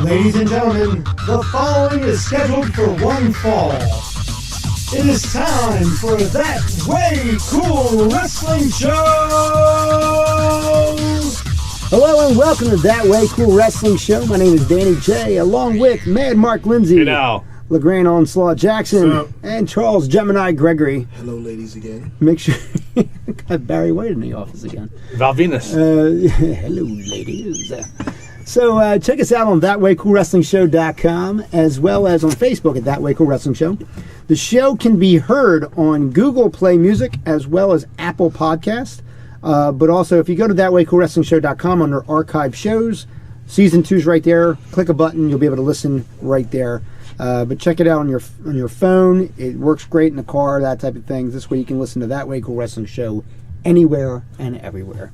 Ladies and gentlemen, the following is scheduled for one fall. It is time for That Way Cool Wrestling Show! Hello and welcome to That Way Cool Wrestling Show. My name is Danny J, along with Mad Mark Lindsay, LeGrande Onslaught Jackson, and Charles Gemini Gregory. Hello, ladies again. Make sure got Barry White in the office again. Val Venus. Hello, ladies. So check us out on ThatWayCoolWrestlingShow.com as well as on Facebook at That Way Cool Wrestling Show. The show can be heard on Google Play Music as well as Apple Podcast. But also, if you go to ThatWayCoolWrestlingShow.com under Archive Shows, Season 2 is right there. Click a button, you'll be able to listen right there. But check it out on your phone. It works great in the car, that type of thing. This way you can listen to That Way Cool Wrestling Show anywhere and everywhere.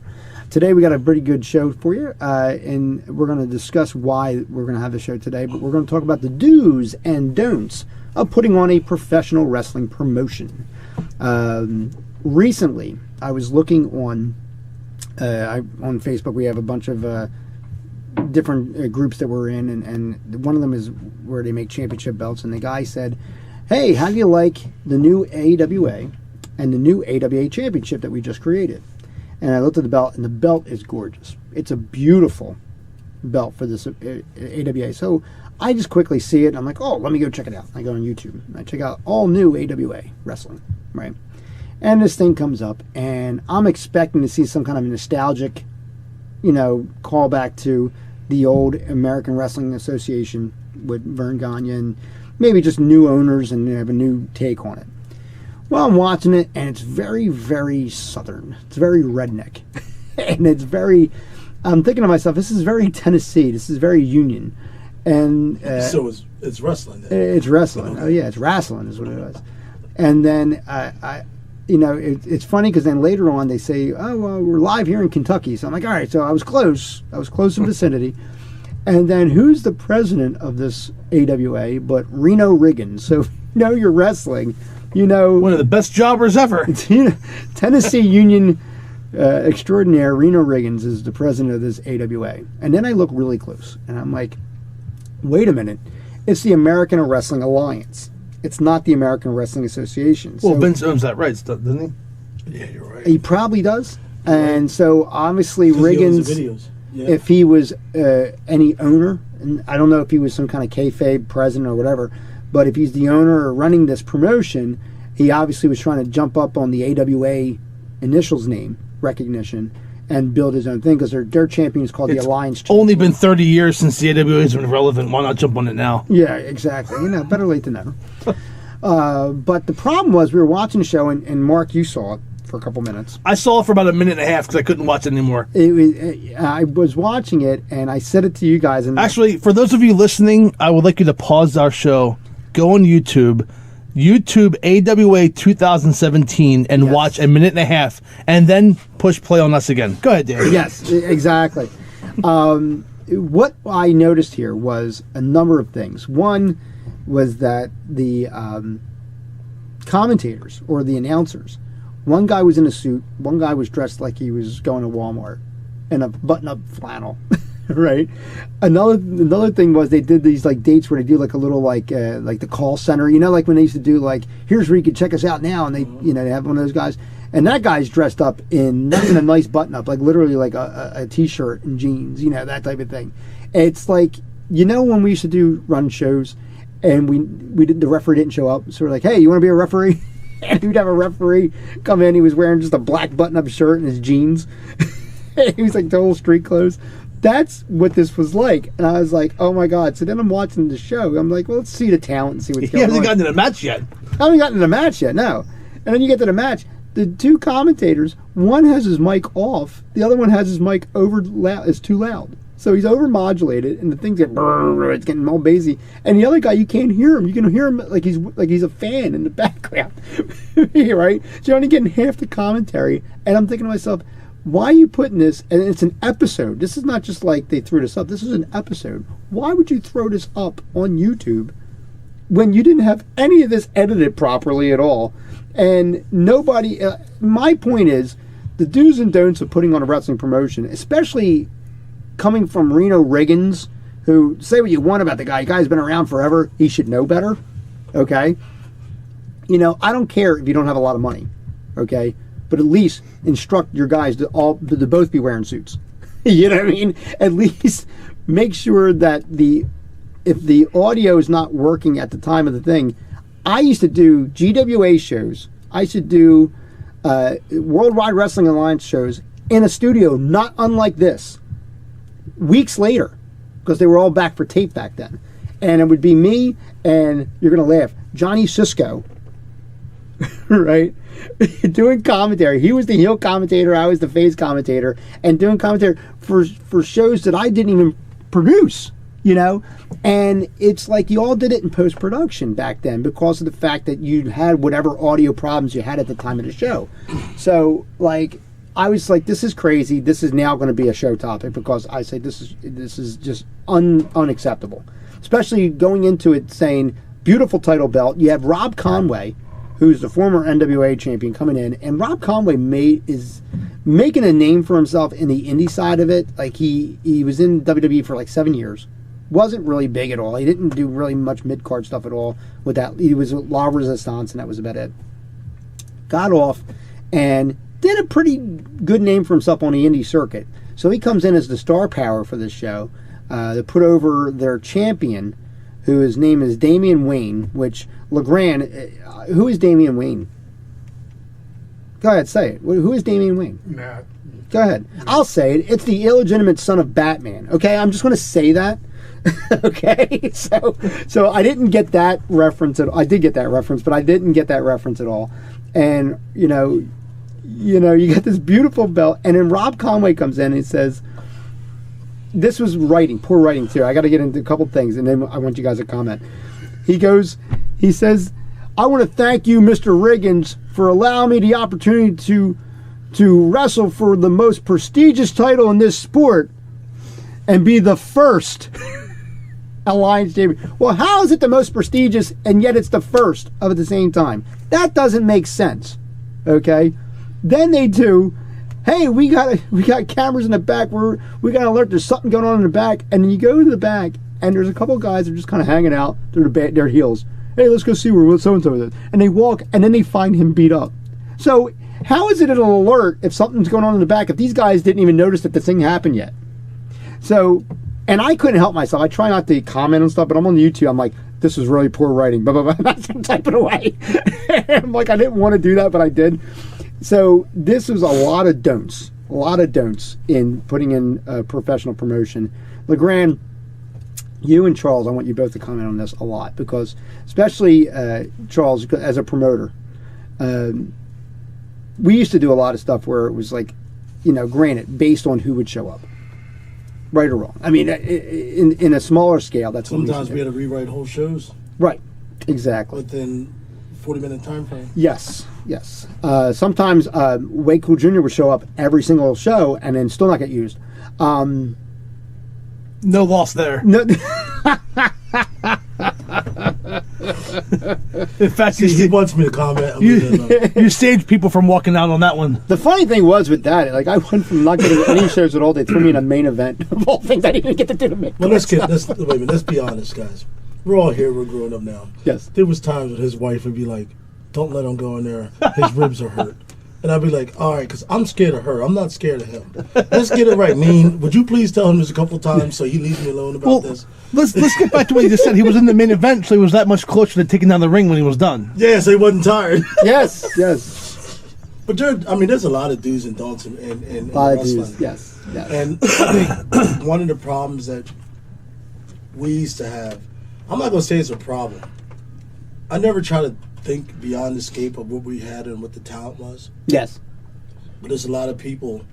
Today we got a pretty good show for you, and we're going to discuss why we're going to have the show today, but we're going to talk about the do's and don'ts of putting on a professional wrestling promotion. Recently, I was looking on Facebook. We have a bunch of different groups that we're in, and one of them is where they make championship belts, and the guy said, hey, how do you like the new AWA and the new AWA championship that we just created? And I looked at the belt, and the belt is gorgeous. It's a beautiful belt for this AWA. So I just quickly see it, and I'm like, oh, let me go check it out. I go on YouTube, and I check out all new AWA wrestling, right? And this thing comes up, and I'm expecting to see some kind of nostalgic, callback to the old American Wrestling Association with Vern Gagne, and maybe just new owners and have a new take on it. Well, I'm watching it, and it's very, very Southern. It's very redneck. And it's very... I'm thinking to myself, this is very Tennessee. This is very Union. And so it's wrestling then. It's wrestling. Oh, yeah, it's wrestling is what it is. And then, it's funny because then later on they say, oh, well, we're live here in Kentucky. So I'm like, all right, so I was close. I was close in vicinity. And then who's the president of this AWA but Reno Riggins? So you're wrestling. One of the best jobbers ever. Tennessee Union extraordinaire Reno Riggins is the president of this AWA. And then I look really close, and I'm like, wait a minute. It's the American Wrestling Alliance. It's not the American Wrestling Association. Well, Vince owns that rights, doesn't he? Yeah, you're right. He probably does. And so, obviously, Riggins, yeah. if he was any owner, and I don't know if he was some kind of kayfabe president or whatever, but if he's the owner or running this promotion, he obviously was trying to jump up on the AWA initials name recognition and build his own thing because their champion is called the Alliance Champion. Only been 30 years since the AWA has been relevant. Why not jump on it now? Yeah, exactly. Better late than never. But the problem was we were watching the show, and Mark, you saw it for a couple minutes. I saw it for about a minute and a half because I couldn't watch it anymore. I was watching it, and I said it to you guys. And actually, for those of you listening, I would like you to pause our show, go on YouTube AWA 2017, and watch a minute and a half, and then push play on us again. Go ahead, Dan. Yes, exactly. What I noticed here was a number of things. One was that the commentators or the announcers, one guy was in a suit, one guy was dressed like he was going to Walmart in a button-up flannel. Right. Another thing was they did these dates where they do a little like the call center, like when they used to do here's where you can check us out now, and they they have one of those guys, and that guy's dressed up in not even a nice button up, literally a t-shirt and jeans, that type of thing. It's when we used to do run shows and we did, the referee didn't show up, so we're like, hey, you want to be a referee? And we'd have a referee come in. He was wearing just a black button up shirt and his jeans. He was total street clothes. That's what this was like. And I was like, oh my God. So then I'm watching the show. I'm like, well, let's see the talent and see what's going on. He hasn't gotten to the match yet. I haven't gotten to the match yet, no. And then you get to the match. The two commentators, one has his mic off, the other one has his mic is too loud. So he's over-modulated, and the thing's it's getting all bassy. And the other guy, you can't hear him. You can hear him like he's a fan in the background, right? So you're only getting half the commentary. And I'm thinking to myself, why are you putting this? And it's an episode. This is not just they threw this up. This is an episode. Why would you throw this up on YouTube when you didn't have any of this edited properly at all? And nobody... my point is, the do's and don'ts of putting on a wrestling promotion, especially coming from Reno Riggins, who, say what you want about the guy. The guy's been around forever. He should know better. Okay? You know, I don't care if you don't have a lot of money. Okay? But at least instruct your guys to both be wearing suits. You know what I mean? At least make sure that if the audio is not working at the time of the thing. I used to do GWA shows. I used to do Worldwide Wrestling Alliance shows in a studio not unlike this. Weeks later, because they were all back for tape back then. And it would be me, and you're going to laugh, Johnny Cisco, right? Doing commentary. He was the heel commentator, I was the face commentator, and doing commentary for shows that I didn't even produce, you know? And it's like you all did it in post-production back then because of the fact that you had whatever audio problems you had at the time of the show. So, like, I was like, this is crazy. This is now going to be a show topic because I say this is just unacceptable. Especially going into it saying, beautiful title belt. You have Rob Conway, who's the former NWA champion, coming in, and Rob Conway is making a name for himself in the indie side of it. Like he was in WWE for like 7 years. Wasn't really big at all. He didn't do really much mid-card stuff at all with that. He was with La Resistance, and that was about it. Got off and did a pretty good name for himself on the indie circuit. So he comes in as the star power for this show to put over their champion, who his name is Damian Wayne, which LeGrande, who is Damian Wayne? Go ahead, say it. Who is Damian Wayne? Matt. Go ahead. I'll say it. It's the illegitimate son of Batman. Okay, I'm just going to say that. Okay, so I didn't get that reference I did get that reference, but I didn't get that reference at all. And you know, you got this beautiful belt, and then Rob Conway comes in and he says, "This was poor writing too. I got to get into a couple things, and then I want you guys to comment." He says, "I want to thank you, Mr. Riggins, for allowing me the opportunity to wrestle for the most prestigious title in this sport and be the first." Alliance champion. Well, how is it the most prestigious and yet it's the first of at the same time? That doesn't make sense. Okay? Then they do, hey, we got cameras in the back. We got an alert. There's something going on in the back. And then you go to the back and there's a couple guys that are just kind of hanging out. They're their heels. Hey, let's go see where so-and-so is. And they walk and then they find him beat up. So how is it an alert if something's going on in the back if these guys didn't even notice that the thing happened yet? So... And I couldn't help myself. I try not to comment on stuff, but I'm on YouTube. I'm like, this is really poor writing. Blah, blah, blah. I'm typing away. I'm like, I didn't want to do that, but I did. So this was a lot of don'ts. A lot of don'ts in putting in professional promotion. LeGrande, you and Charles, I want you both to comment on this a lot. Because, especially Charles, as a promoter, we used to do a lot of stuff where it was like, granted, based on who would show up. Right or wrong. I mean, in a smaller scale, that's sometimes we had to rewrite whole shows. Right, exactly. Within 40-minute time frame. Yes. Sometimes Way Cool Jr. would show up every single show and then still not get used. No loss there. No. In fact, he wants me to comment. You saved people from walking out on that one. The funny thing was with that, like I went from not getting any shows at all. They threw me in a main event of all things I didn't even get to do to make. Well, let's be honest, guys. We're all here. We're growing up now. Yes. There was times when his wife would be like, "Don't let him go in there. His ribs are hurt." And I'd be like, all right, because I'm scared of her. I'm not scared of him. Let's get it right. Would you please tell him this a couple of times so he leaves me alone about this? Let's get back to what you just said. He was in the main event, so he was that much closer to taking down the ring when he was done. Yeah, so he wasn't tired. Yes. But there's a lot of do's and don'ts in wrestling. Do's, yes. And I think one of the problems that we used to have, I'm not going to say it's a problem. I never try to think beyond the scope of what we had and what the talent was. Yes. But there's a lot of people,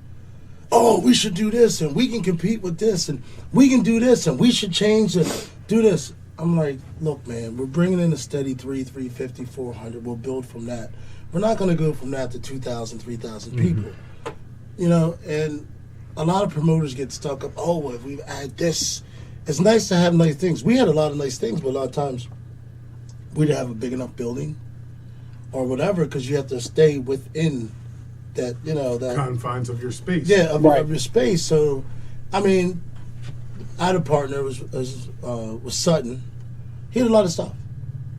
we should do this and we can compete with this and we can do this and we should change and do this. I'm like, look, man, we're bringing in a steady 350, 400. We'll build from that. We're not going to go from that to 2,000, 3,000 people. And a lot of promoters get stuck up, if we've added this. It's nice to have nice things. We had a lot of nice things, but a lot of times we didn't have a big enough building or whatever because you have to stay within that, that confines of your space. Yeah, of your space. So, I mean, I had a partner was Sutton. He had a lot of stuff.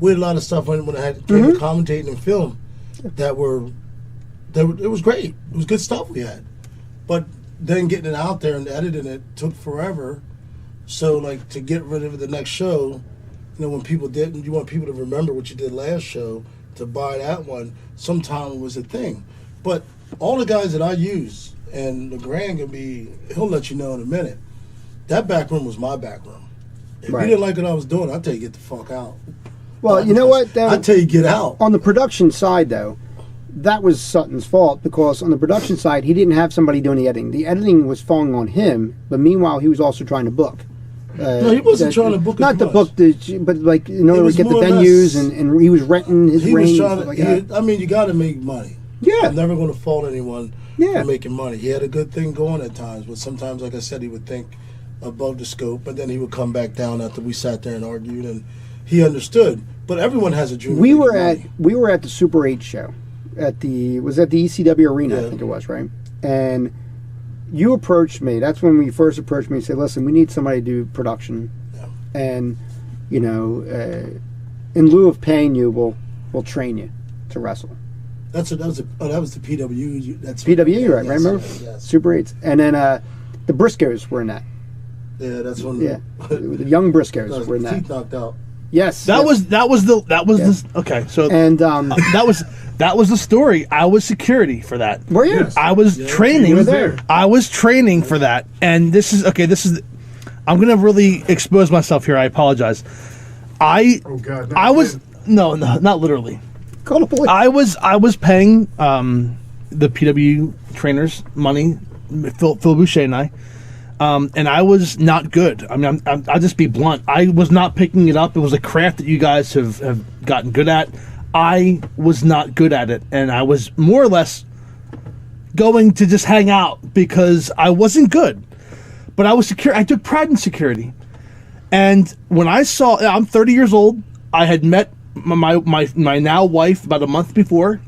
We had a lot of stuff when I had came to commentating and film that it was great. It was good stuff we had, but then getting it out there and editing it took forever. So like to get rid of it the next show, when people didn't, you want people to remember what you did last show to buy that one. Sometime was a thing, but all the guys that I use and LeGrande he'll let you know in a minute. That back room was my back room. If you didn't like what I was doing, I'd tell you get the fuck out. Well, you know what? I'd tell you get out. On the production side, though, that was Sutton's fault because on the production side, he didn't have somebody doing the editing. The editing was falling on him, but meanwhile, he was also trying to book. No, he wasn't trying to book. Not to book, but like in order to get the venues, and he was renting his range. I mean, you got to make money. Yeah, I'm never going to fault anyone for making money. He had a good thing going at times, but sometimes, like I said, he would think above the scope, but then he would come back down after we sat there and argued, and he understood. But everyone has a dream. We were at the Super 8 show at the ECW Arena, I think it was, right? And you approached me. That's when we first approached me and said, "Listen, we need somebody to do production, and in lieu of paying you, we'll train you to wrestle." That was the PW. That's PW, right? Remember? Yes. Super 8s, and then the Briscoes were in that. Yeah, that's one. Yeah, the young Briscoes were in that. Teeth knocked out. Yes, that was the okay. So and that was the story. I was security for that. Were you? Yes. I was training. You were there. I was training for that, and this is okay. I'm gonna really expose myself here. I apologize. Oh God! I was no, not literally. Call the police. I was paying the PW trainers money, Phil Boucher and I. And I was not good. I mean, I'll just be blunt. I was not picking it up. It was a craft that you guys have gotten good at. I was not good at it. And I was more or less going to just hang out because I wasn't good. But I was secure. I took pride in security. And when I'm 30 years old. I had met my now wife about a month before.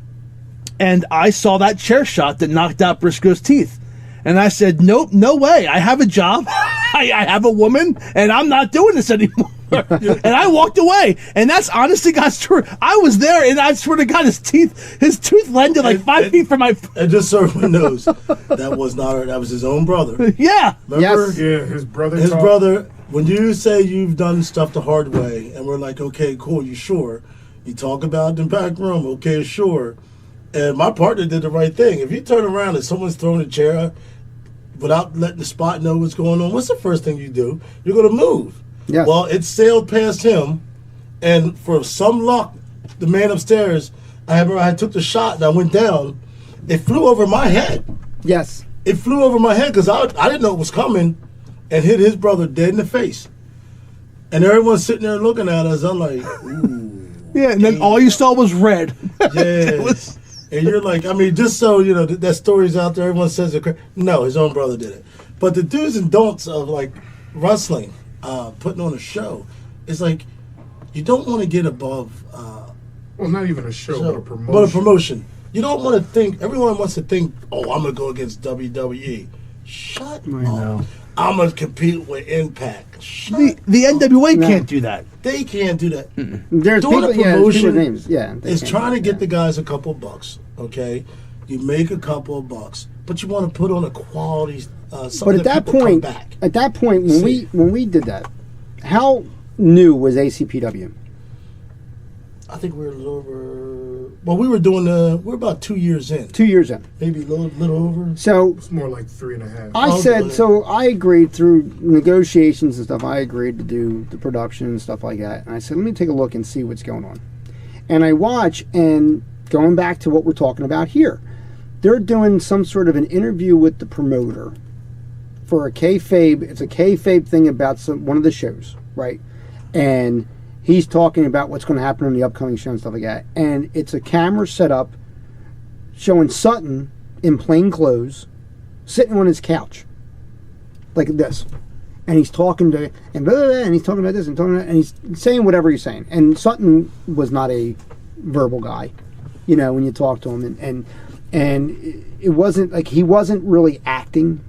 And I saw that chair shot that knocked out Briscoe's teeth. And I said, nope, no way. I have a job. I have a woman, and I'm not doing this anymore. And I walked away. And that's honestly God's truth. I was there, and I swear to God, his tooth landed like 5 feet from my... And just so everyone knows, that was his own brother. Yeah. Remember? Yes. Yeah, his brother. His brother, when you say you've done stuff the hard way, and we're like, okay, cool, you sure? You talk about the back room, okay, sure. And my partner did the right thing. If you turn around and someone's throwing a chair without letting the spot know what's going on, what's the first thing you do? You're going to move. Yeah. Well, it sailed past him, and for some luck, the man upstairs, I remember I took the shot and I went down. It flew over my head. Yes. It flew over my head because I didn't know it was coming, and hit his brother dead in the face. And everyone's sitting there looking at us. I'm like, ooh. Yeah, and then all you saw was red. Yeah. And you're like, I mean, just so you know, that story's out there. Everyone says it. No, his own brother did it. But the do's and don'ts of like wrestling, putting on a show, is like you don't want to get above. Well, not even a show, but a promotion. But a promotion. You don't want to think. Everyone wants to think, oh, I'm gonna go against WWE. Shut up. know. I'm gonna compete with Impact. The NWA can't do that. They can't do that. There's Doing people, a promotion names. Yeah, they is can't trying to do get the guys a couple bucks. Okay, you make a couple of bucks, but you want to put on a quality. Something But at that people point, come back. when we did that, how new was ACPW? I think we were a little over. Well, we were doing we're about 2 years in. 2 years in. Maybe a little over. So It's more like 3.5. I said, so I agreed through negotiations and stuff. I agreed to do the production and stuff like that. And I said, let me take a look and see what's going on. And I watch, and going back to what we're talking about here, they're doing some sort of an interview with the promoter for a kayfabe. It's a kayfabe thing about one of the shows, right? And he's talking about what's going to happen in the upcoming show and stuff like that. And it's a camera set up showing Sutton in plain clothes sitting on his couch like this. And he's talking to, and blah, blah, blah, and he's talking about this and talking about, and he's saying whatever he's saying. And Sutton was not a verbal guy, you know, when you talk to him. And it wasn't like he wasn't really acting.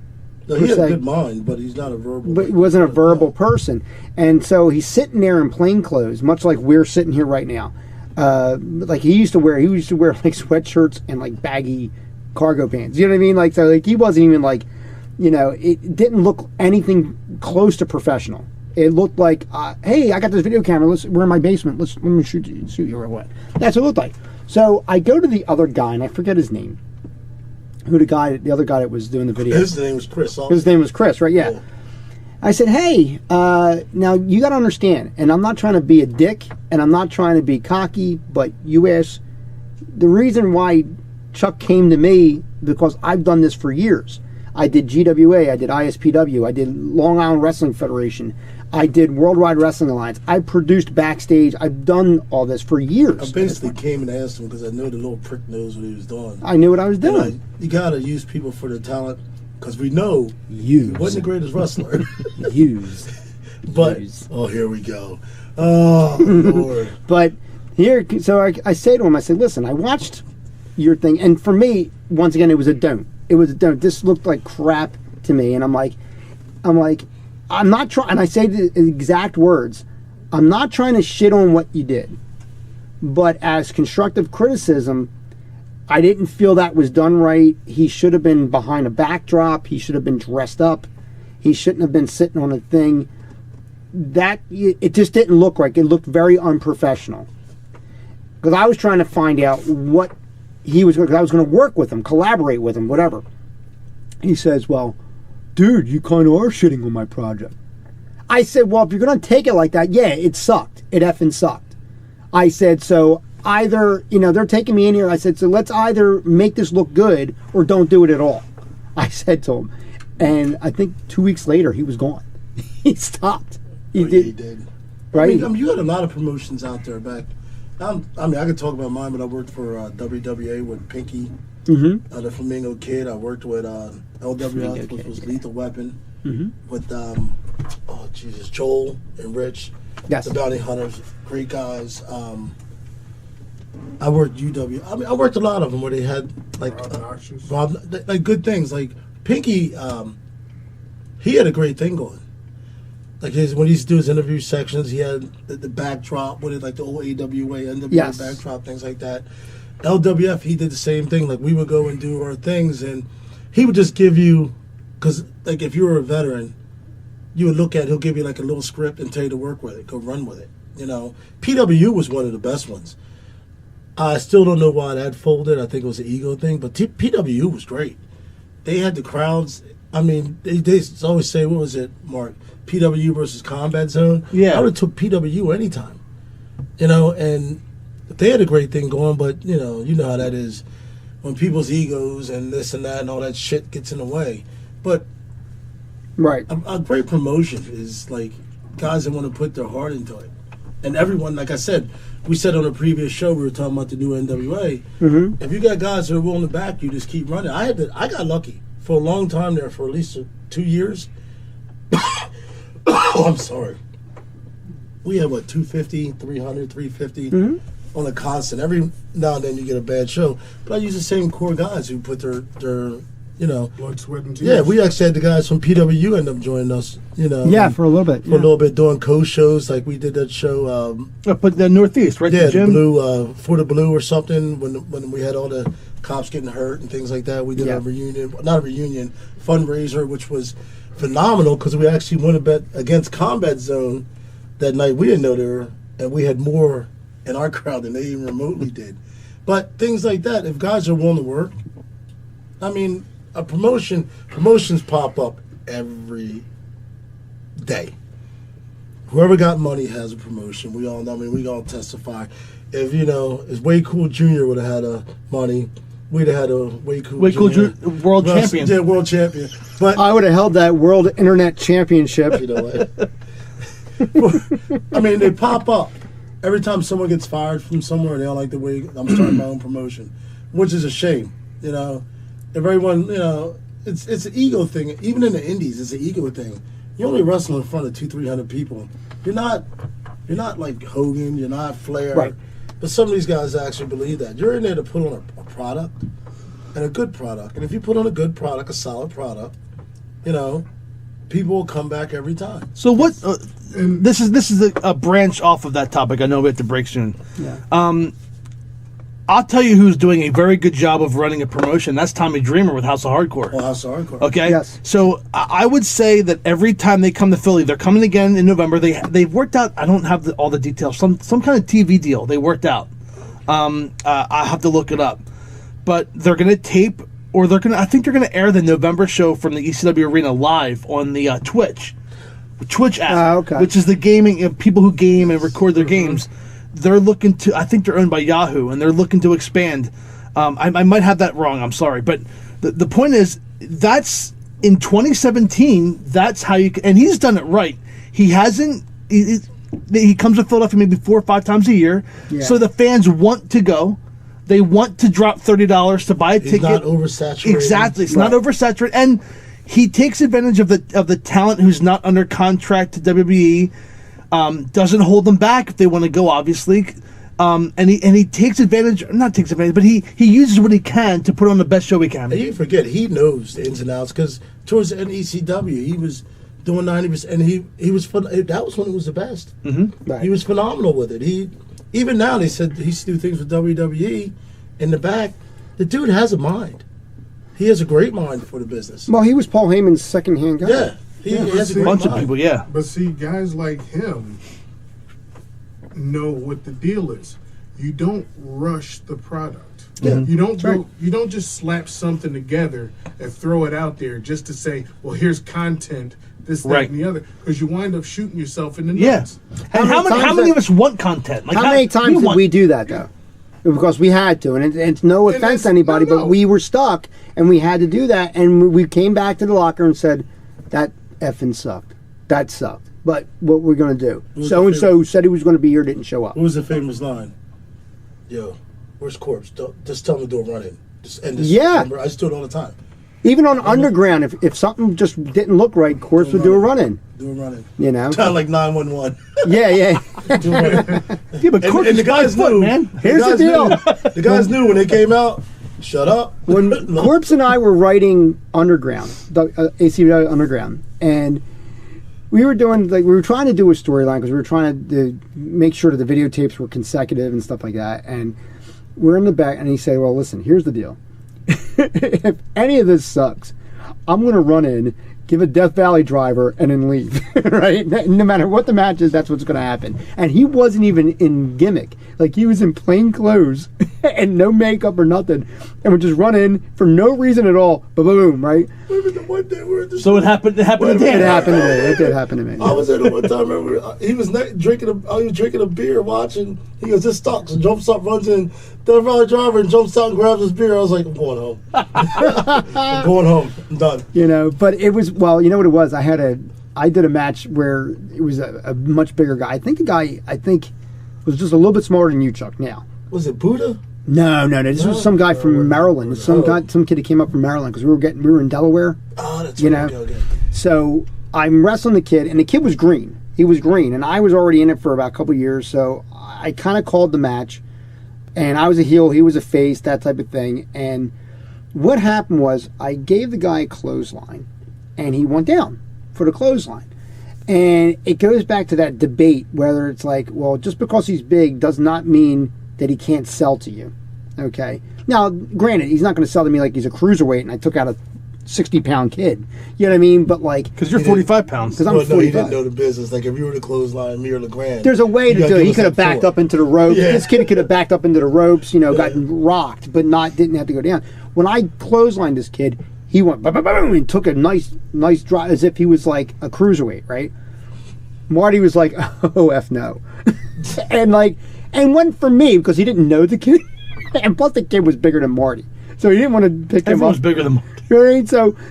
No, he had a good mind, but he's not a verbal. But he wasn't a verbal person. And so he's sitting there in plain clothes, much like we're sitting here right now. Like he used to wear like sweatshirts and like baggy cargo pants. You know what I mean? Like, so like he wasn't even like, you know, it didn't look anything close to professional. It looked like, hey, I got this video camera. We're in my basement. Let me shoot you or what. That's what it looked like. So I go to the other guy, and I forget his name. The other guy that was doing the video. His name was Chris. His name was Chris, right? Yeah. I said, hey, now you got to understand, and I'm not trying to be a dick, and I'm not trying to be cocky, but you asked, the reason why Chuck came to me, because I've done this for years. I did GWA, I did ISPW, I did Long Island Wrestling Federation, I did Worldwide Wrestling Alliance, I produced backstage, I've done all this for years. I basically came and asked him because I know the little prick knows what he was doing. I knew what I was doing. You got to use people for their talent because we know he wasn't the greatest wrestler. But, oh, here we go. Oh, Lord. But here, so I say to him, I said, listen, I watched your thing, and for me, once again, it was a don't. It was a don't. This looked like crap to me, and I'm like, I'm not trying, and I say the exact words, I'm not trying to shit on what you did, but as constructive criticism, I didn't feel that was done right. He should have been behind a backdrop. He should have been dressed up. He shouldn't have been sitting on a thing. It just didn't look right. It looked very unprofessional. Because I was trying to find out what he was going to, because I was going to work with him, collaborate with him, whatever. He says, well, dude, you kind of are shitting on my project. I said, well, if you're going to take it like that, yeah, it sucked. It effing sucked. I said, so either, they're taking me in here. I said, so let's either make this look good or don't do it at all. I said to him. And I think 2 weeks later, he was gone. He stopped. He did. Right? I mean, you had a lot of promotions out there back. I could talk about mine, but I worked for WWA with Pinky, the Flamingo Kid. I worked with LWF, which was Lethal Weapon, with Joel and Rich, the Bounty Hunters, great guys. I worked UW. I mean, I worked a lot of them where they had like good things. Like Pinky, he had a great thing going. Like when he used to do his interview sections, he had the backdrop with it, like the old AWA, NWA backdrop, things like that. LWF, he did the same thing. Like we would go and do our things, and he would just give you, because like if you were a veteran, you would look at, he'll give you like a little script and tell you to work with it, go run with it. PW was one of the best ones. I still don't know why that folded. I think it was an ego thing, but PW was great. They had the crowds. I mean, they always say, what was it, Mark? PW versus Combat Zone. Yeah, I would have took PW anytime. And they had a great thing going, but you know how that is when people's egos and this and that and all that shit gets in the way. But a great promotion is like guys that want to put their heart into it, and everyone, like I said, we said on a previous show we were talking about the new NWA. If you got guys that are willing to back you, just keep running. I got lucky for a long time there, for at least 2 years. Oh, I'm sorry. We had 250, 300, 350 on a constant. Every now and then you get a bad show, but I use the same core guys who put their blood, sweat, and tears. Yeah, we actually had the guys from PWU end up joining us. Yeah, for a little bit. For a little bit, doing co-shows, like we did that show. But the Northeast, right? Yeah, the gym? Blue, for the Blue or something. When we had all the cops getting hurt and things like that, we did a reunion, not a reunion, fundraiser, which was phenomenal because we actually won a bet against Combat Zone that night. We didn't know they were, and we had more in our crowd than they even remotely did. But things like that, if guys are willing to work, I mean, promotions pop up every day. Whoever got money has a promotion. We all know. I mean, we all testify. If if Way Cool Jr. would have had money, we'd have had a Way Cool Jr. World champion. Yeah, world champion. But I would have held that World Internet Championship. You know what? I mean, they pop up every time someone gets fired from somewhere. They don't like the way I'm starting my own promotion, which is a shame. If everyone, it's an ego thing. Even in the indies, it's an ego thing. You only wrestle in front of 200-300 people. You're not like Hogan. You're not Flair. Right. But some of these guys actually believe that. You're in there to put on a product, and a good product. And if you put on a good product, a solid product, you know, people will come back every time. So what? This is a branch off of that topic. I know we have to break soon. Yeah. I'll tell you who's doing a very good job of running a promotion. That's Tommy Dreamer with House of Hardcore. Well, House of Hardcore. Okay. Yes. So I would say that every time they come to Philly, they're coming again in November. They've worked out. I don't have all the details. Some kind of TV deal they worked out. I have to look it up. But they're going to tape, or I think they're going to air the November show from the ECW Arena live on the Twitch app, okay. which is the gaming people who game and record their games. They're looking to. I think they're owned by Yahoo, and they're looking to expand. I might have that wrong. I'm sorry, but the point is that's in 2017. That's how you. And he's done it right. He hasn't. He comes to Philadelphia maybe 4 or 5 times a year, so the fans want to go. They want to drop $30 to buy a ticket. Not oversaturated. Exactly, it's not oversaturated, and he takes advantage of the talent who's not under contract to WWE. Doesn't hold them back if they want to go, obviously, and he takes advantage. Not takes advantage, but he uses what he can to put on the best show he can. And you forget he knows the ins and outs because towards the NECW he was doing 90%, and he was fun. That was when it was the best. Mm-hmm. Right. He was phenomenal with it. Even now they said he used to do things with WWE in the back. The dude has a mind. He has a great mind for the business. Well, he was Paul Heyman's second-hand guy. Yeah. He has a great Bunch of mind. people, yeah. But see, guys like him know what the deal is. You don't rush the product. Yeah. You don't Right. go, you don't just slap something together and throw it out there just to say, well, here's content, this, that, Right. and the other, because you wind up shooting yourself in the Yeah. nuts. And how many times many of us want content? Like How many times did we do that, though? Because we had to, and it's no And offense that's- to anybody, no. but we were stuck, and we had to do that, and we came back to the locker and said, that effing sucked. That sucked. But what we're going to do? was So-and-so said he was going to be here, didn't show up. What was the famous line? Yo, where's Corpse? Just tell him to do a run-in. Just end this. Yeah. Remember, I just do it all the time. Even on Underground, if something just didn't look right, Corpse would do a run-in, Do a run-in. you know? Kind of like 911. Yeah. Do a run-in. Yeah, but Cork and the is guys 5 foot, knew, man. Here's the deal. The guys knew when they came out, shut up. When Corpse and I were writing Underground, the ACW Underground, and we were trying to do a storyline because we were trying to make sure that the videotapes were consecutive and stuff like that. And we're in the back, and he said, "Well, listen, here's the deal. If any of this sucks, I'm going to run in, give a Death Valley driver, and then leave. Right? No matter what the match is, that's what's going to happen." And he wasn't even in gimmick; like he was in plain clothes and no makeup or nothing, and would just run in for no reason at all. Boom, right? One day we were at the So it happened. It happened to It Dan. happened to me. It did happen to me. I was there one time. Remember, he was drinking a beer, watching. He goes, "This sucks," and jumps up, runs in. The rally driver and jumps out and grabs his beer. I was like, "I'm going home. I'm going home. I'm done." You know, but it was, well, you know what it was? I did a match where it was a much bigger guy. The guy was just a little bit smarter than you, Chuck, now. Was it Buddha? No. This was some guy from Maryland. Some kid that came up from Maryland because we were in Delaware. Oh, that's You right. know? Okay. So I'm wrestling the kid, and the kid was green. He was green, and I was already in it for about a couple years, so I kind of called the match, and I was a heel, he was a face, that type of thing. And what happened was I gave the guy a clothesline, and he went down for the clothesline. And it goes back to that debate whether it's like, well, just because he's big does not mean that he can't sell to you. Okay. Now, granted, he's not going to sell to me like he's a cruiserweight and I took out a 60-pound kid. You know what I mean? But like, Because you're 45 pounds. because I'm Well, no, he 45. didn't know the business. Like if you were the clothesline, me or LeGrande. There's a way you to gotta do it. give He us could have that backed four. up into the ropes. Yeah. This kid could have backed up into the ropes, gotten rocked, but didn't have to go down. When I clotheslined this kid, he went boom, boom, boom, and took a nice drop as if he was like a cruiserweight, right? Marty was like, "Oh, F no." and went for me because he didn't know the kid. And plus the kid was bigger than Marty. So he didn't want to pick him Everyone's up. bigger than Mark. You know what I mean?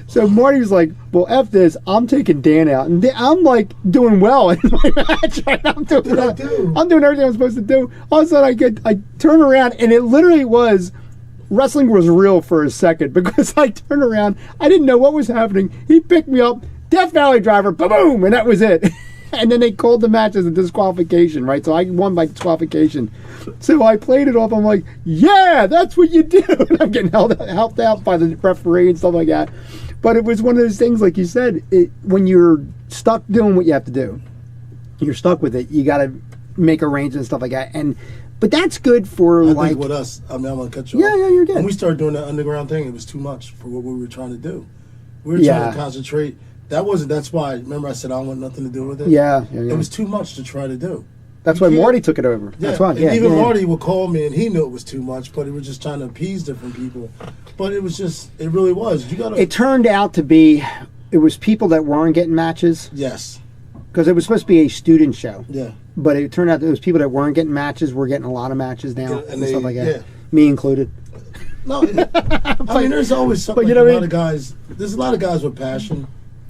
So Marty was like, "Well, F this, I'm taking Dan out." And I'm like doing well in my match. Right? I'm doing everything I'm supposed to do. All of a sudden I turn around and it literally was, wrestling was real for a second because I turned around, I didn't know what was happening. He picked me up, Death Valley driver, boom, and that was it. And then they called the match as a disqualification, right? So I won by disqualification. So I played it off. I'm like, yeah, that's what you do. And I'm getting helped out by the referee and stuff like that. But it was one of those things, like you said, when you're stuck doing what you have to do, you're stuck with it. You got to make arrangements and stuff like that. But that's good for I think with us, I mean, I'm gonna cut you Yeah, off. yeah, you're good. When we started doing that underground thing, it was too much for what we were trying to do. We were trying to concentrate. That's why. Remember, I said I don't want nothing to do with it. Yeah. It was too much to try to do. That's why Marty took it over. Yeah, That's why. and even Marty would call me, and he knew it was too much, but he was just trying to appease different people. But it was just, it really was. You gotta. It turned out to be, it was people that weren't getting matches. Yes. Because it was supposed to be a student show. Yeah. But it turned out that it was people that weren't getting matches were getting a lot of matches now and stuff like that. Yeah. Me included. No, I mean, there's always something. But Like a lot of guys. There's a lot of guys with passion.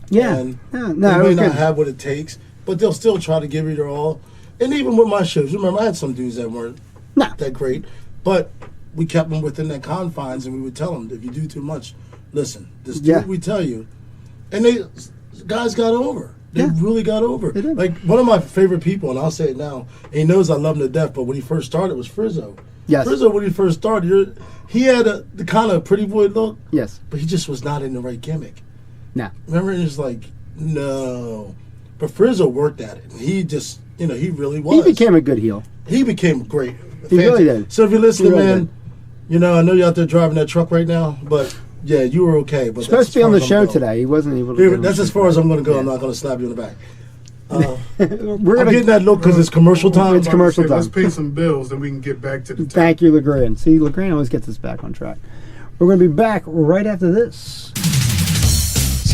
Yeah. And No, they it may was not good. have what it takes, but they'll still try to give you their all. And even with my shows, remember, I had some dudes that weren't that great, but we kept them within their confines, and we would tell them, if you do too much, listen, just do what we tell you. And guys got over. They really got over. Like, one of my favorite people, and I'll say it now, and he knows I love him to death, but when he first started, was Frizzo. Yes. Frizzo, when he first started, he had the kind of pretty boy look. Yes. But he just was not in the right gimmick. No. Remember, it was like, no. But Frizzo worked at it. And he just, he really was. He became a good heel. He became great. He really did. So if you're listening, He really man, I know you're out there driving that truck right now, but yeah, you were okay. But Supposed to be on the show today. He wasn't able to. That's as far as I'm going to go. I'm not going to slap you in the back. We're I'm getting that look because it's commercial time. It's commercial Let's time. pay some bills, then we can get back to the top. Thank you, LeGrande. See, LeGrande always gets us back on track. We're going to be back right after this.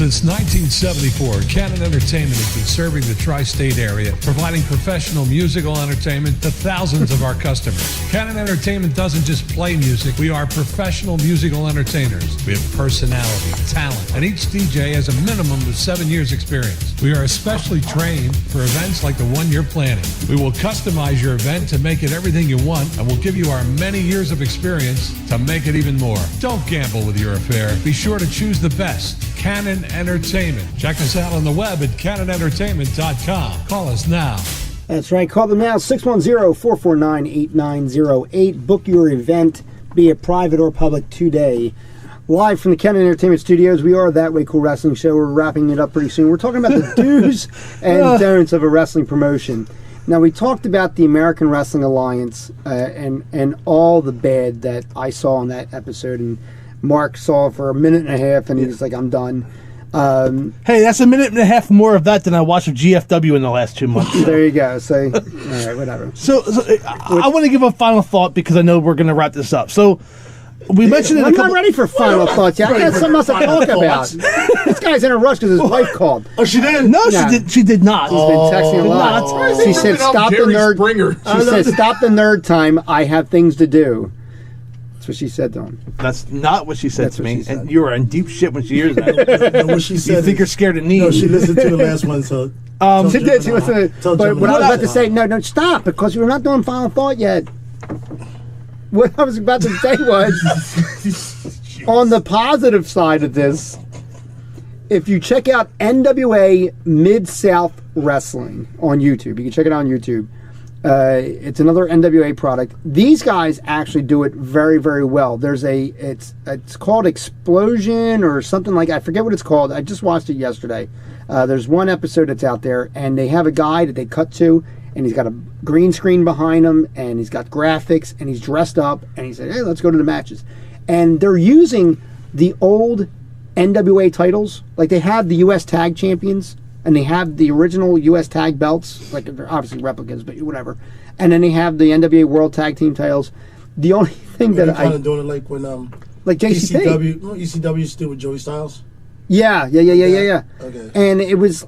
Since 1974, Cannon Entertainment has been serving the tri-state area, providing professional musical entertainment to thousands of our customers. Cannon Entertainment doesn't just play music, we are professional musical entertainers. We have personality, talent, and each DJ has a minimum of 7 years experience. We are especially trained for events like the one you're planning. We will customize your event to make it everything you want, and we'll give you our many years of experience to make it even more. Don't gamble with your affair. Be sure to choose the best. Cannon Entertainment. Check us out on the web at cannonentertainment.com. Call us now. That's right. Call them now, 610-449-8908. Book your event, be it private or public, today. Live from the Cannon Entertainment Studios, we are That Way Cool Wrestling Show. We're wrapping it up pretty soon. We're talking about the do's and don'ts of a wrestling promotion. Now, we talked about the American Wrestling Alliance and all the bad that I saw in that episode, and Mark saw for a minute and a half, and he was like, I'm done. Hey, that's a minute and a half more of that than I watched of GFW in the last 2 months. There you go. So, all right, whatever. So I want to give a final thought because I know we're going to wrap this up. So we mentioned it a I'm couple. not ready for final thoughts yet. I got something else to talk about. This guy's in a rush because his wife called. Oh, she did? No, Yeah. she did not. He's been texting a lot. Oh. She said, "Stop the Jerry nerd." Springer. She said, "Stop the nerd time. I have things to do." That's what she said to him. That's not what she said That's to what me. she said. And you are in deep shit when she hears that. No, what she said You think is- you're scared of knees? No, she listened to the last one, so. She did. She listened. Tell But what I was Gemini. about to say, no, stop, because we're not doing final thought yet. What I was about to say was, on the positive side of this, if you check out NWA Mid-South Wrestling on YouTube, you can check it out on YouTube. It's another NWA product. These guys actually do it very, very well. It's called Explosion or something like, I forget what it's called. I just watched it yesterday. There's one episode that's out there, and they have a guy that they cut to, and he's got a green screen behind him, and he's got graphics, and he's dressed up, and he said, "Hey, let's go to the matches." And they're using the old NWA titles, like they have the U.S. Tag Champions, and they have the original U.S. Tag belts, like they're obviously replicas, but whatever. And then they have the NWA World Tag Team titles. The only thing that kind of doing it like when like JCP. ECW used to do with Joey Styles. Yeah. Okay. And it was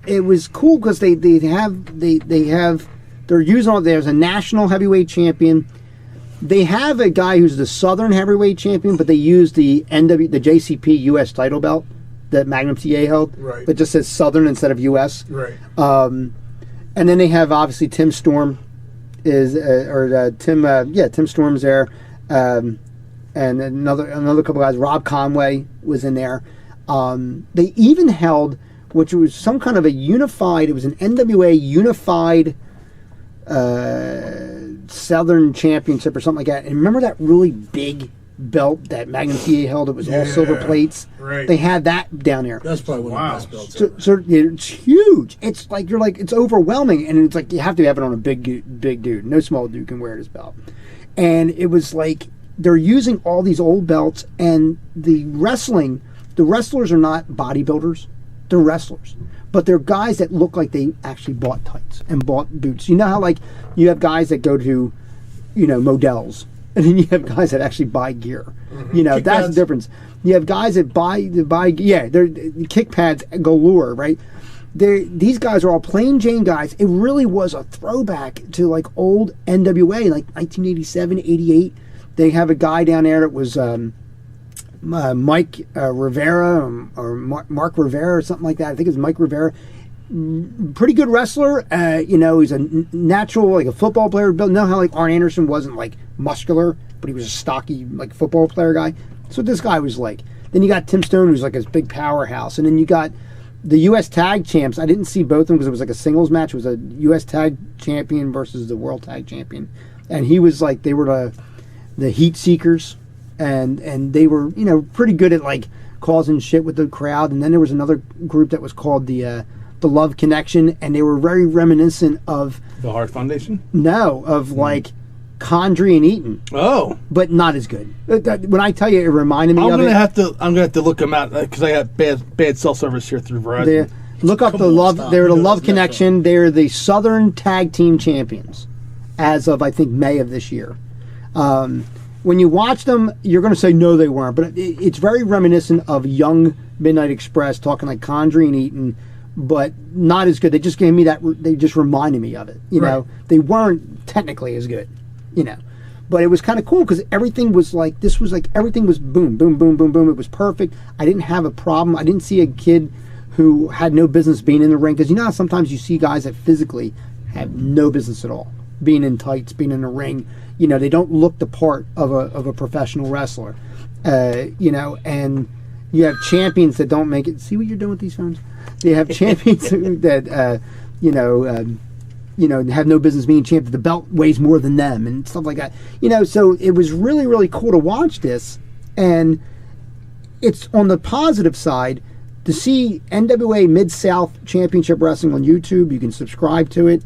cool because they're using all. There's a national heavyweight champion. They have a guy who's the Southern heavyweight champion, but they use the JCP U.S. title belt that Magnum TA held. Right. But just says Southern instead of U.S. Right. And then they have obviously Tim Storm Tim Storm's there, and another couple guys. Rob Conway was in there. They even held, which was some kind of a unified. It was an NWA unified Southern Championship or something like that. And remember that really big belt that Magnum TA held. It was all silver plates. Right. They had that down there. That's probably one of the best belts ever. So it's huge. It's like it's overwhelming, and it's like you have to have it on a big dude. No small dude can wear this belt. And it was like they're using all these old belts, and the wrestlers are not bodybuilders. They're wrestlers. But they're guys that look like they actually bought tights and bought boots. You know how like you have guys that go to, Modell's, and then you have guys that actually buy gear. Mm-hmm. That's the difference. You have guys that buy they're kick pads galore, right? These guys are all plain Jane guys. It really was a throwback to like old NWA, like 1987, 88. They have a guy down there that was Mike Rivera or Mark Rivera or something like that. I think it's Mike Rivera. Pretty good wrestler. He's a natural, like a football player. But know how like Arn Anderson wasn't like muscular, but he was a stocky like football player guy. That's what this guy was like. Then you got Tim Stone, who's like this big powerhouse, and then you got the U.S. Tag Champs. I didn't see both of them because it was like a singles match. It was a U.S. Tag Champion versus the World Tag Champion, and he was like they were the Heat Seekers. And they were, pretty good at like causing shit with the crowd. And then there was another group that was called the Love Connection, and they were very reminiscent of the Heart Foundation. No, of like Condrey and Eaton. Oh, but not as good. When I tell you, it reminded me. I'm of gonna it. have to look them out because I got bad cell service here through Verizon. Look up the Love. They're the Love Connection. They're the Southern Tag Team Champions, as of I think May of this year. When you watch them, you're going to say, no, they weren't. But it's very reminiscent of young Midnight Express, talking like Condrey and Eaton, but not as good. They just gave me that, they just reminded me of it. They weren't technically as good, But it was kind of cool because everything was like, everything was boom, boom, boom, boom, boom. It was perfect. I didn't have a problem. I didn't see a kid who had no business being in the ring. Because how sometimes you see guys that physically have no business at all. Being in tights, being in the ring. They don't look the part of a professional wrestler, and you have champions that don't make it. See what you're doing with these phones? You have champions that have no business being champions. The belt weighs more than them and stuff like that. So it was really, really cool to watch this, and it's on the positive side to see NWA Mid-South Championship Wrestling on YouTube. You can subscribe to it.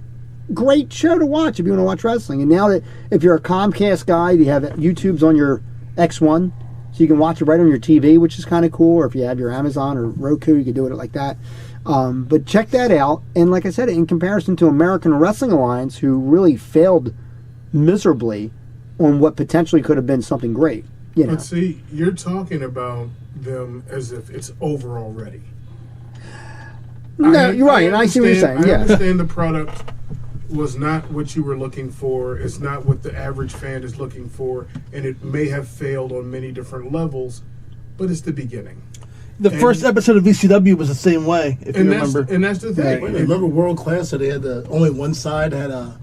Great show to watch if you want to watch wrestling. And now that if you're a Comcast guy, you have YouTube's on your X1, so you can watch it right on your TV, which is kind of cool. Or if you have your Amazon or Roku, you can do it like that. But check that out. And like I said, in comparison to American Wrestling Alliance, who really failed miserably on what potentially could have been something great. But see, you're talking about them as if it's over already. No, you're right, and I see what you're saying. I understand the product was not what you were looking for. It's not what the average fan is looking for, and it may have failed on many different levels, but it's the beginning. The first episode of VCW was the same way, if you remember. And that's the thing. Remember World Class? So they had only one side had an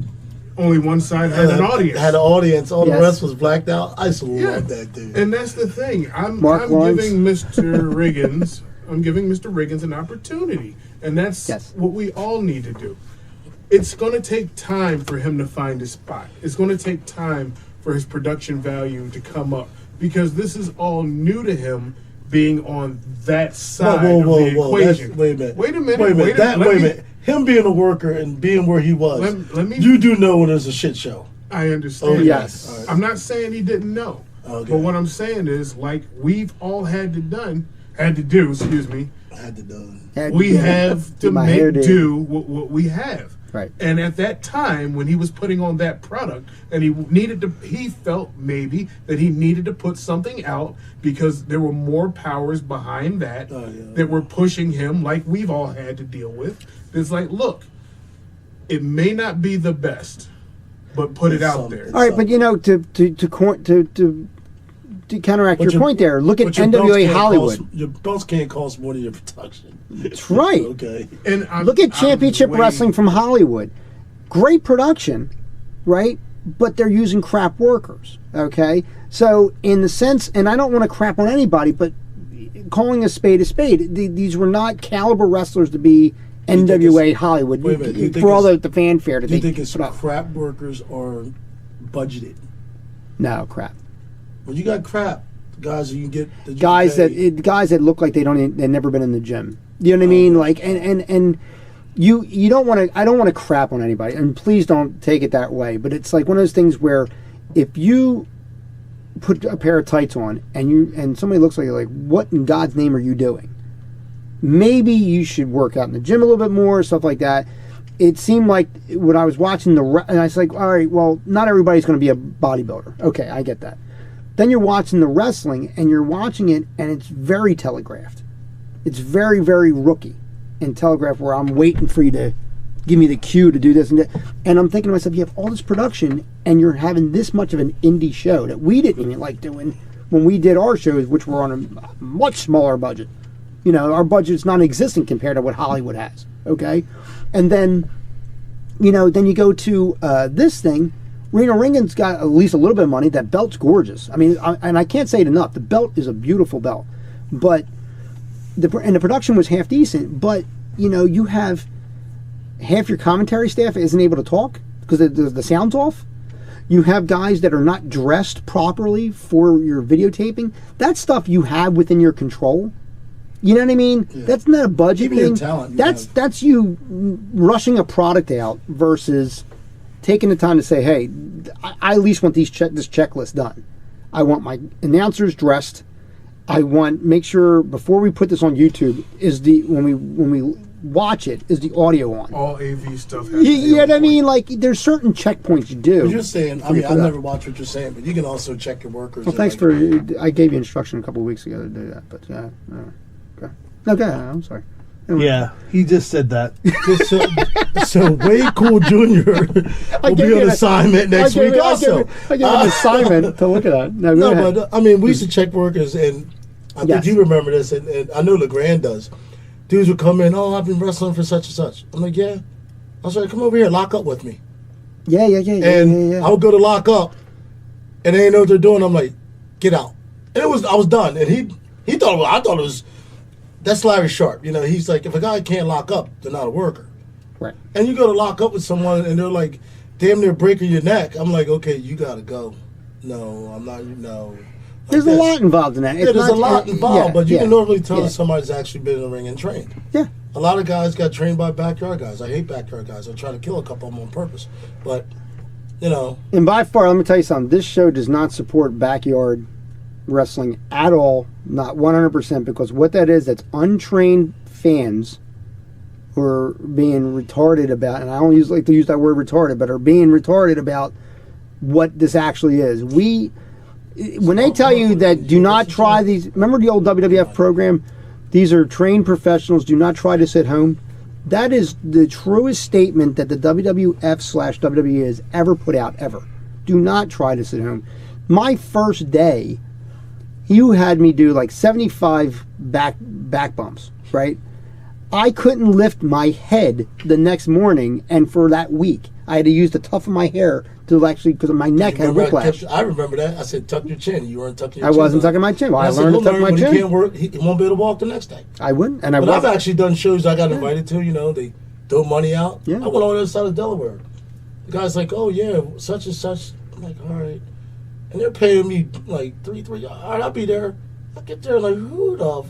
audience. Had an audience. All the rest was blacked out. I used to love that dude. And that's the thing. I'm giving Mr. Riggins. I'm giving Mr. Riggins an opportunity, and that's what we all need to do. It's going to take time for him to find his spot. It's going to take time for his production value to come up because this is all new to him being on that side of the equation. Wait a minute. Him being a worker and being where he was, you do know when there's a shit show. I understand. Oh, yes. Right. I'm not saying he didn't know. Okay. But what I'm saying is, like we've all had to do. We have to make do what we have. Right. And at that time, when he was putting on that product, and he felt maybe that he needed to put something out because there were more powers behind that that were pushing him, like we've all had to deal with. It's like, look, it may not be the best, but put it out there. All right, but to counteract your point there, look at NWA Hollywood. Your belts can't cost more than your production. That's right. Okay. And look at Championship Wrestling from Hollywood. Great production, right? But they're using crap workers, okay? So in the sense, and I don't want to crap on anybody, but calling a spade, these were not caliber wrestlers to be NWA Hollywood. For all the fanfare. Do you think it's crap workers or budgeted? No, crap. When you got crap, guys you can get the guys that look like they've never been in the gym. You know what I mean? Like and you don't want to. I don't want to crap on anybody, and please don't take it that way. But it's like one of those things where if you put a pair of tights on and somebody looks like you're like, what in God's name are you doing? Maybe you should work out in the gym a little bit more, stuff like that. It seemed like when I was watching and I was like, all right, well, not everybody's going to be a bodybuilder. Okay, I get that. Then you're watching the wrestling, and you're watching it, and it's very telegraphed. It's very, very rookie and telegraphed, where I'm waiting for you to give me the cue to do this and that. And I'm thinking to myself, you have all this production, and you're having this much of an indie show that we didn't even like doing when we did our shows, which were on a much smaller budget. You know, our budget's non-existent compared to what Hollywood has, okay? And then, then you go to this thing. Reno Ringen's got at least a little bit of money. That belt's gorgeous. I mean, and I can't say it enough. The belt is a beautiful belt. But, the production was half decent. But, you have half your commentary staff isn't able to talk because the sound's off. You have guys that are not dressed properly for your videotaping. That's stuff you have within your control. You know what I mean? Yeah. That's not a budget thing. Talent, that's you rushing a product out versus taking the time to say, hey, I at least want this checklist done. I want my announcers dressed. I want make sure before we put this on YouTube when we watch it, is the audio on? All AV stuff. You know what I mean? Like there's certain checkpoints you do. But you're saying, I've never watched what you're saying, but you can also check your workers. Well, thanks I gave you instruction a couple of weeks ago to do that, but yeah. Okay, I'm sorry. Anyway. Yeah, he just said that. So Way Cool Jr. will be on assignment next week also. I gave an assignment to look at that. No, but I mean, we used to check workers, and I think you remember this, and I know LeGrande does. Dudes would come in, I've been wrestling for such and such. I'm like, yeah. I was like, come over here, lock up with me. Yeah. I would go to lock up, and they didn't know what they're doing. I'm like, get out. And I was done, and he thought I thought it was. That's Larry Sharp. He's like, if a guy can't lock up, they're not a worker. Right. And you go to lock up with someone, and they're like, damn near breaking your neck. I'm like, okay, you got to go. No, I'm not, no. Like there's a lot involved in that. There's a lot involved, but you can normally tell that somebody's actually been in the ring and trained. Yeah. A lot of guys got trained by backyard guys. I hate backyard guys. I try to kill a couple of them on purpose. But, And by far, let me tell you something. This show does not support backyard wrestling at all, not 100%, because what that is, that's untrained fans who are being retarded about, and I don't like to use that word retarded, but are being retarded about what this actually is. When they tell you that do not try these, remember the old WWF program? These are trained professionals, do not try this at home. That is the truest statement that the WWF/WWE has ever put out, ever. Do not try this at home. My first day, you had me do like 75 back bumps, right? I couldn't lift my head the next morning, and for that week, I had to use the tuft of my hair to actually, because my neck had whiplash. I remember that. I said, tuck your chin. You weren't tucking your chin. I wasn't tucking my chin. Well, I learned to tuck my chin. He can't work. He won't be able to walk the next day. I wouldn't. And I've actually done shows I got invited to, they throw money out. Yeah. I went on the other side of Delaware. The guy's like, oh, yeah, such and such. I'm like, all right. And they're paying me like $3. All right, I'll be there. I get there like, who the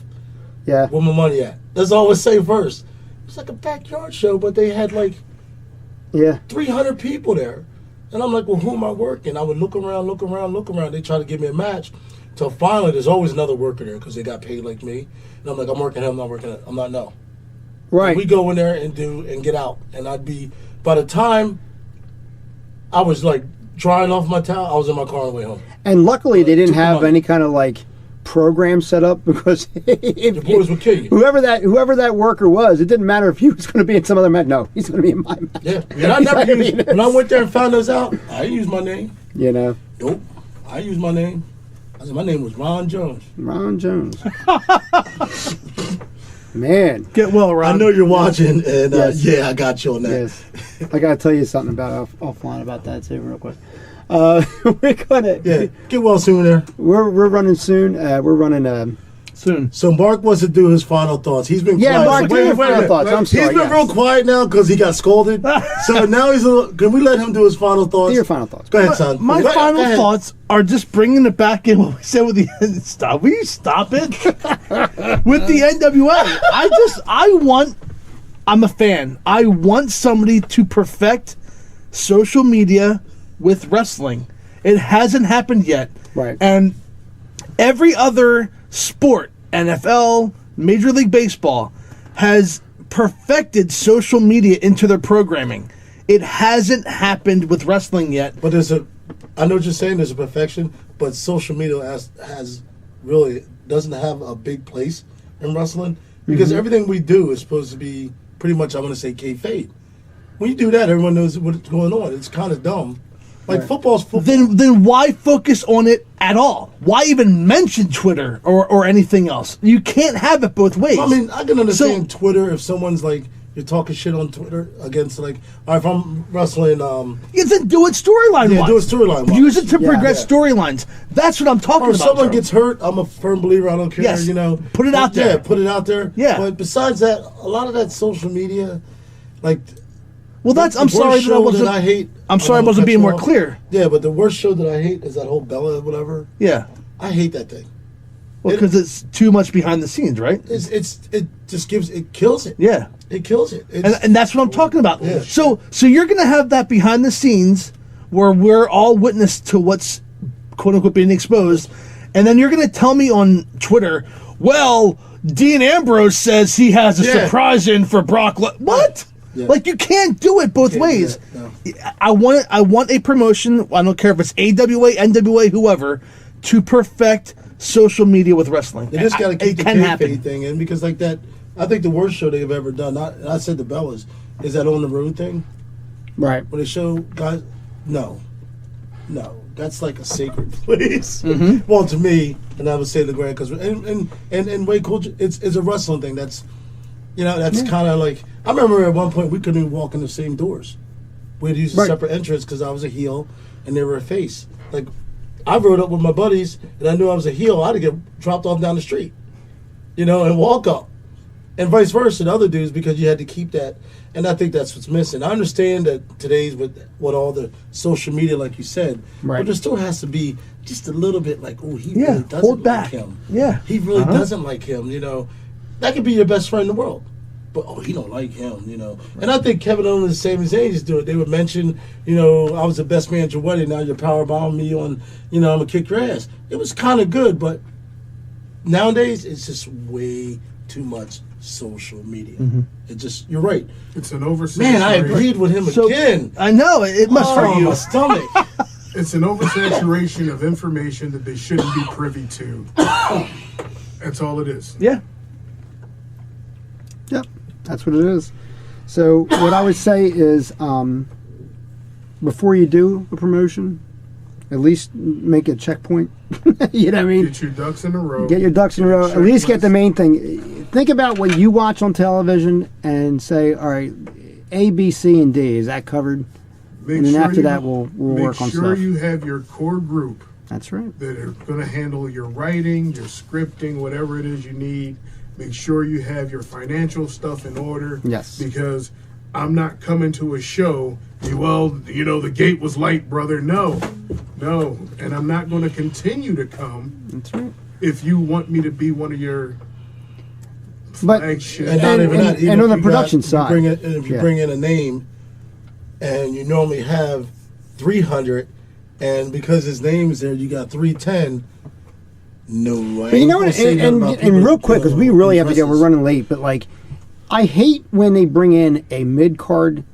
where my money at? That's all I say first. It's like a backyard show, but they had like 300 people there. And I'm like, well, who am I working? I would look around. They try to give me a match. Till finally, there's always another worker there because they got paid like me. And I'm like, I'm working him, I'm not working him. I'm not, no. Right. And we go in there and do and get out. And by the time I was like drying off my towel, I was in my car on the way home. And luckily, they didn't have any kind of like program set up, because the boys would kill you. Whoever that worker was, it didn't matter if he was going to be in some other match. No, he's going to be in my match. Yeah, and I never used, when I went there and found those out, I didn't use my name. Nope, I used my name. I said my name was Ron Jones. Ron Jones. Man, get well, Ron. I know you're watching, and I got you on that. Yes, I got to tell you something about offline about that too, real quick. We're gonna get well soon there. We're running soon. We're running Soon. So Mark wants to do his final thoughts. He's been quiet. Mark, do your final thoughts. I'm sorry. He's been real quiet now because he got scolded. So now can we let him do his final thoughts? Do your final thoughts. Go ahead, son. My final thoughts are just bringing it back in what we said with the stop. Will you stop it? With the NWA, I'm a fan. I want somebody to perfect social media with wrestling. It hasn't happened yet. Right. And every other sport, NFL, Major League Baseball, has perfected social media into their programming. It hasn't happened with wrestling yet. But I know what you're saying, there's a perfection, but social media has really doesn't have a big place in wrestling because everything we do is supposed to be pretty much, I want to say, kayfabe. When you do that, everyone knows what's going on. It's kind of dumb. Like football's football. Then why focus on it at all? Why even mention Twitter or anything else? You can't have it both ways. I mean, I can understand Twitter if someone's like, you're talking shit on Twitter against, like, all right, if I'm wrestling. Then do it storyline-wise. Yeah, do it storyline-wise. Use it to progress storylines. That's what I'm talking about. If someone gets hurt, I'm a firm believer. I don't care. Yes. Put it out there. Yeah, put it out there. Yeah. But besides that, a lot of that social media, like. Well, I'm sorry that I wasn't. I hate. I'm sorry I wasn't being more clear. Yeah, but the worst show that I hate is that whole Bella whatever. Yeah. I hate that thing. Well, because it's too much behind the scenes, right? It kills it. Yeah. It kills it. And that's what I'm talking about. Yeah. So you're going to have that behind the scenes where we're all witness to what's quote unquote being exposed, and then you're going to tell me on Twitter, well, Dean Ambrose says he has a surprise in for Brock. What? Yeah. Like, you can't do it both ways. No. I want a promotion. I don't care if it's AWA, NWA, whoever, to perfect social media with wrestling. They just got to keep the kayfabe thing in because, like that, I think the worst show they've ever done. I said the Bellas is that On the Road thing, right? When they show guys, no, that's like a sacred place. Mm-hmm. Well, to me, and I would say LeGrande because and way cool. It's a wrestling thing. That's kind of like. I remember at one point we couldn't even walk in the same doors. We had to use a separate entrance because I was a heel and they were a face. Like, I rode up with my buddies and I knew I was a heel. I had to get dropped off down the street, and walk up. And vice versa, the other dudes, because you had to keep that. And I think that's what's missing. I understand that today's with all the social media, like you said, but there still has to be just a little bit like, oh, he really doesn't like him. Yeah. He really doesn't like him, That could be your best friend in the world. But, he don't like him, And I think Kevin Owens the same as Angels do it. They would mention, I was the best man at your wedding. Now you're powerbombing me on, I'm going to kick your ass. It was kind of good, but nowadays it's just way too much social media. Mm-hmm. You're right. It's an oversaturation. Man, I agreed with him again. I know. It must hurt you. My stomach. It's an oversaturation of information that they shouldn't be privy to. That's all it is. Yeah. Yep. That's what it is. So what I would say is before you do a promotion, at least make a checkpoint. You know what I mean? Get your ducks in a row. Get your ducks in a row. At least get the main thing. Think about what you watch on television and say, all right, A, B, C, and D, is that covered? And then after that, we'll work on stuff. Make sure you have your core group. That's right. That are going to handle your writing, your scripting, whatever it is you need. Make sure you have your financial stuff in order. Yes. Because I'm not coming to a show, the gate was light, brother. No. And I'm not going to continue to come. That's right. If you want me to be one of your flagship. And on the production side. If you bring in a name and you normally have 300, and because his name is there, you got 310. No way. But you know what? And real quick, because we really have to go. We're running late, but like, I hate when they bring in a mid-card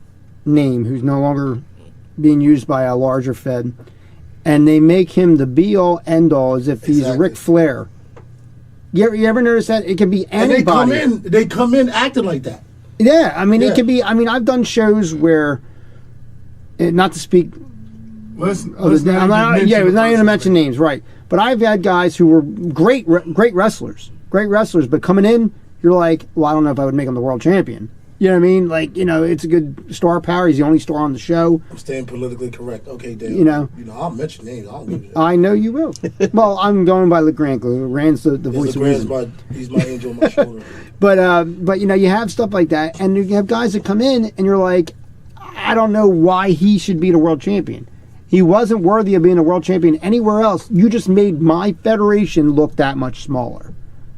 name who's no longer being used by a larger fed, and they make him the be-all, end-all as if he's Ric Flair. You ever notice that? It can be anybody. And they come in acting like that. Yeah, I mean, it could be. I mean, I've done shows where, not to speak. We're not even going to mention names, right? But I've had guys who were great wrestlers, but coming in, you're like, well, I don't know if I would make him the world champion. You know what I mean? Like, it's a good star power. He's the only star on the show. I'm staying politically correct. Okay, Dave. I'll mention names. I'll leave it. I know you will. Well, I'm going by LeGrande. LeGrande's the voice of reason. He's my angel on my shoulder. But you have stuff like that, and you have guys that come in, and you're like, I don't know why he should be the world champion. He wasn't worthy of being a world champion anywhere else. You just made my federation look that much smaller.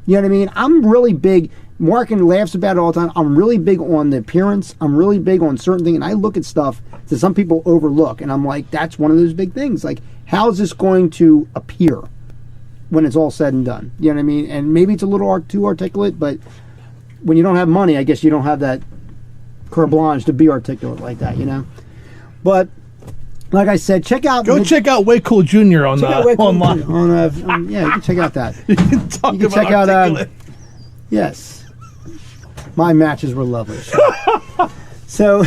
You know what I mean? I'm really big. Mark laughs about it all the time. I'm really big on the appearance. I'm really big on certain things, and I look at stuff that some people overlook, and I'm like, that's one of those big things. Like, how is this going to appear when it's all said and done? You know what I mean? And maybe it's a little too articulate, but when you don't have money, I guess you don't have that carte blanche to be articulate like that, But like I said, check out Way Cool Jr. on online. Yeah, you can check out that. You can talk about check articulate. Yes. My matches were lovely. So,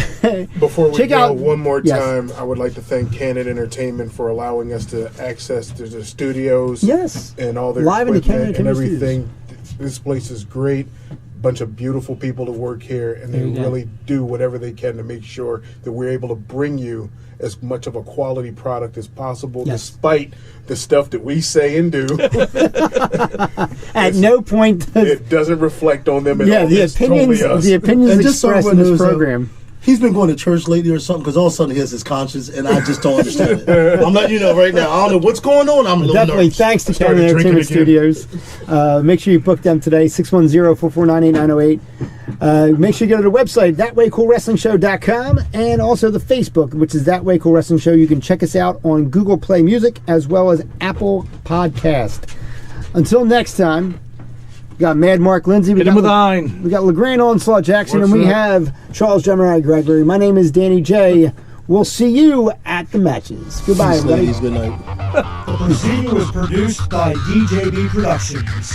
before we go, out, one more time, I would like to thank Canon Entertainment for allowing us to access to the studios. Yes. And all their live in the Canon equipment and everything. Studios. This place is great. Bunch of beautiful people to work here, and they really do whatever they can to make sure that we're able to bring you as much of a quality product as possible, despite the stuff that we say and do. At no point it doesn't reflect on them at all. The opinions expressed in this program. He's been going to church lately or something, because all of a sudden he has his conscience, and I just don't understand it. I'm letting you know right now. I don't know what's going on. I'm a little definitely nervous. Thanks to Canon Entertainment Studios. Make sure you book them today, 610-449-8908. Make sure you go to the website, thatwaycoolwrestlingshow.com, and also the Facebook, which is That Way Cool Wrestling Show. You can check us out on Google Play Music as well as Apple Podcast. Until next time, we got Mad Mark Lindsay. We got LeGrande Onslaught Jackson, and we have Charles Gemini Gregory. My name is Danny J. We'll see you at the matches. Goodbye, everybody. Good night. The proceeding was produced by DJB Productions.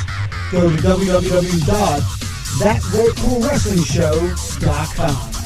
Go to www.thatwaycoolwrestlingshow.com.